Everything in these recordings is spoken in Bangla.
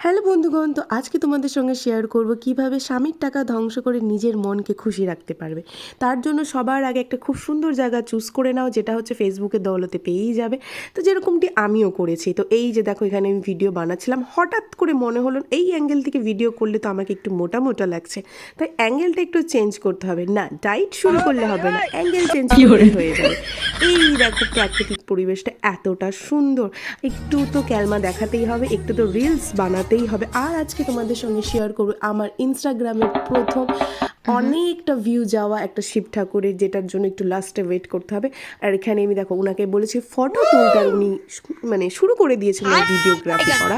হ্যালো বন্ধুগণ, তো আজকে তোমাদের সঙ্গে শেয়ার করব কিভাবে স্বামীর টাকা ধ্বংস করে নিজের মনকে খুশি রাখতে পারবে। তার জন্য সবার আগে একটা খুব সুন্দর জায়গা চুজ করে নাও, যেটা হচ্ছে ফেসবুকের দৌলতে পেয়েই যাবে। তো যেরকমটি আমিও করেছি। তো এই যে দেখো, এখানে আমি ভিডিও বানাচ্ছিলাম, হঠাৎ করে মনে হলো এই অ্যাঙ্গেল থেকে ভিডিও করলে তো আমাকে একটু মোটা মোটা লাগছে, তাই অ্যাঙ্গেলটা একটু চেঞ্জ করতে হবে। না, ডাইট শুরু করলে হবে না, অ্যাঙ্গেল চেঞ্জ করলেই হয়ে যাবে। এই দেখো, প্রাকৃতিক পরিবেশটা এতটা সুন্দর, একটু তো ক্যালমা দেখাতেই হবে, একটু তো রিলস বানাতেই হবে। আর আজকে তোমাদের সঙ্গে শেয়ার করবো আমার ইনস্টাগ্রামের প্রথম অনেকটা ভিউ যাওয়া একটা শিব ঠাকুরের, যেটার জন্য একটু লাস্টে ওয়েট করতে হবে। আর এখানে আমি দেখো ওনাকে বলেছি ফটো তুলতে, আর উনি মানে শুরু করে দিয়েছেন ভিডিওগ্রাফি করা,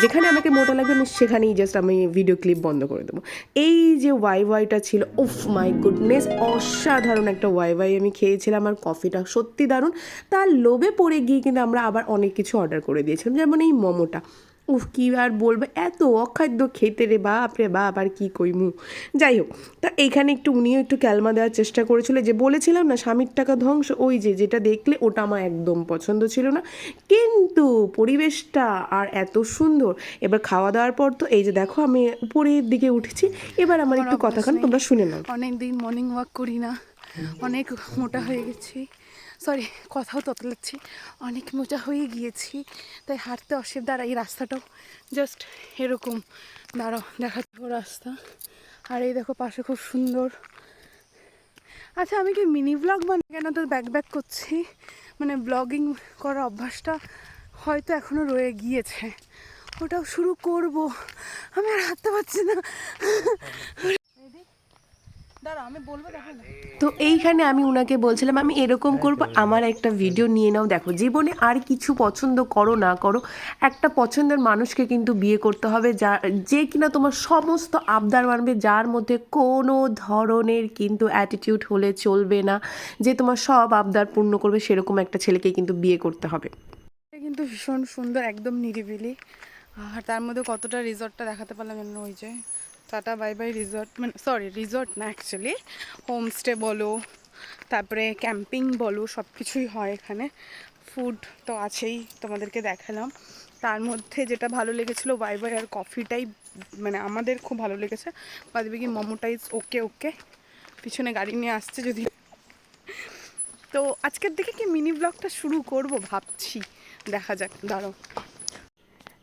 যেখানে আমাকে মোটা লাগবে আমি সেখানেই জাস্ট আমি ভিডিও ক্লিপ বন্ধ করে দেবো। এই যে ওয়াইটা ছিল, উফ মাই গুডনেস, অসাধারণ একটা ওয়াই আমি খেয়েছিলাম। আর কফিটা সত্যি দারুণ। তার লোভে পড়ে গিয়ে কিন্তু আমরা আবার অনেক কিছু অর্ডার করে দিয়েছিলাম, যেমন এই মোমোটা। উফ, কী আর বলবো, এত অখাদ্য খেতে রে বাপ রে বাপ, আর কী কইমু। যাই হোক, তা এইখানে একটু উনিও একটু ক্যালমা দেওয়ার চেষ্টা করেছিল, যে বলেছিলাম না স্বামীর টাকা ধ্বংস, ওই যে যেটা দেখলে ওটা আমার একদম পছন্দ ছিল না, কিন্তু পরিবেশটা আর এত সুন্দর। এবার খাওয়া দাওয়ার পর তো এই যে দেখো আমি উপরের দিকে উঠেছি, এবার আমার একটু কথাখান তোমরা শুনে নাও। অনেক দিন মর্নিং ওয়াক করি না, অনেক মোটা হয়ে গেছি, সরি কথাও ততলাচ্ছি, অনেক মোটা হয়ে গিয়েছি, তাই হাঁটতে অসুবিধা। আর এই রাস্তাটাও জাস্ট এরকম, দাঁড়াও দেখাচ্ছি রাস্তা। আর এই দেখো পাশে খুব সুন্দর। আচ্ছা, আমি কি মিনি ব্লগ বানাই কেন তো ব্যাক করছি, মানে ব্লগিং করার অভ্যাসটা হয়তো এখনও রয়ে গিয়েছে, ওটাও শুরু করব। আমি আর হাঁটতে পারছি না, আমি বলবো। তো এইখানে আমি ওনাকে বলছিলাম আমি এরকম করব, আমার একটা ভিডিও নিয়ে নাও। দেখো, জীবনে আর কিছু পছন্দ করো না করো, একটা পছন্দের মানুষকে কিন্তু বিয়ে করতে হবে, যে কিনা তোমার সমস্ত আবদার মানবে, যার মধ্যে কোনো ধরনের কিন্তু অ্যাটিটিউড হলে চলবে না, যে তোমার সব আবদার পূর্ণ করবে, সেরকম একটা ছেলেকে কিন্তু বিয়ে করতে হবে। কিন্তু ভীষণ সুন্দর, একদম নিরিবিলি। আর তার মধ্যে কতটা রিসর্টটা দেখাতে পারলাম যেন, ওই যে টাটা বাই বাই রিসর্ট, মানে সরি রিসর্ট না, অ্যাকচুয়ালি হোমস্টে বলো, তারপরে ক্যাম্পিং বলো, সব কিছুই হয় এখানে। ফুড তো আছেই, তোমাদেরকে দেখালাম। তার মধ্যে যেটা ভালো লেগেছিলো বাই বাই আর কফিটাই, মানে আমাদের খুব ভালো লেগেছে। বাদবে কি মোমোটাইজ ওকে ওকে, পিছনে গাড়ি নিয়ে আসছে যদি। তো আজকের দিকে কি মিনি ব্লগটা শুরু করব ভাবছি, দেখা যাক, দাঁড়াও।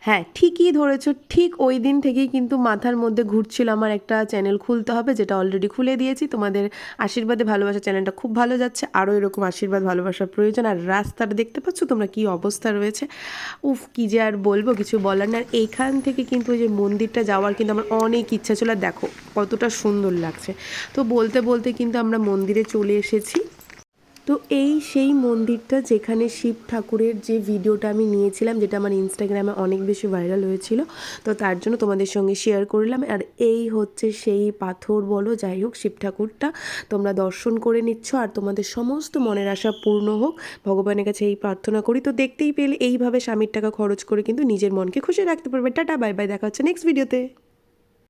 হ্যাঁ, ঠিকই ধরেছ, ঠিক ওই দিন থেকেই কিন্তু মাথার মধ্যে ঘুরছিল আমার একটা চ্যানেল খুলতে হবে, যেটা অলরেডি খুলে দিয়েছি। তোমাদের আশীর্বাদে ভালোবাসা চ্যানেলটা খুব ভালো যাচ্ছে, আরও এরকম আশীর্বাদ ভালোবাসার প্রয়োজন। আর রাস্তাটা দেখতে পাচ্ছ তোমরা কী অবস্থা রয়েছে, উফ কী যে আর বলবো, কিছু বলার না। আর এইখান থেকে কিন্তু ওই যে মন্দিরটা যাওয়ার কিন্তু আমার অনেক ইচ্ছা ছিল, আর দেখো কতটা সুন্দর লাগছে। তো বলতে বলতে কিন্তু আমরা মন্দিরে চলে এসেছি। তো এই সেই মন্দিরটা, যেখানে শিব ঠাকুরের যে ভিডিওটা আমি নিয়েছিলাম, যেটা আমার ইনস্টাগ্রামে অনেক বেশি ভাইরাল হয়েছিল, তো তার জন্য তোমাদের সঙ্গে শেয়ার করলাম। আর এই হচ্ছে সেই পাথর বলো, যাই হোক, শিব ঠাকুরটা তোমরা দর্শন করে নিচ্ছ, আর তোমাদের সমস্ত মনের আশা পূর্ণ হোক, ভগবানের কাছে এই প্রার্থনা করি। তো দেখতেই পেলে এইভাবে স্বামীর টাকা খরচ করে কিন্তু নিজের মনকে খুশি রাখতে পারবে। টাটা বাই বাই, দেখা হচ্ছে নেক্সট ভিডিওতে।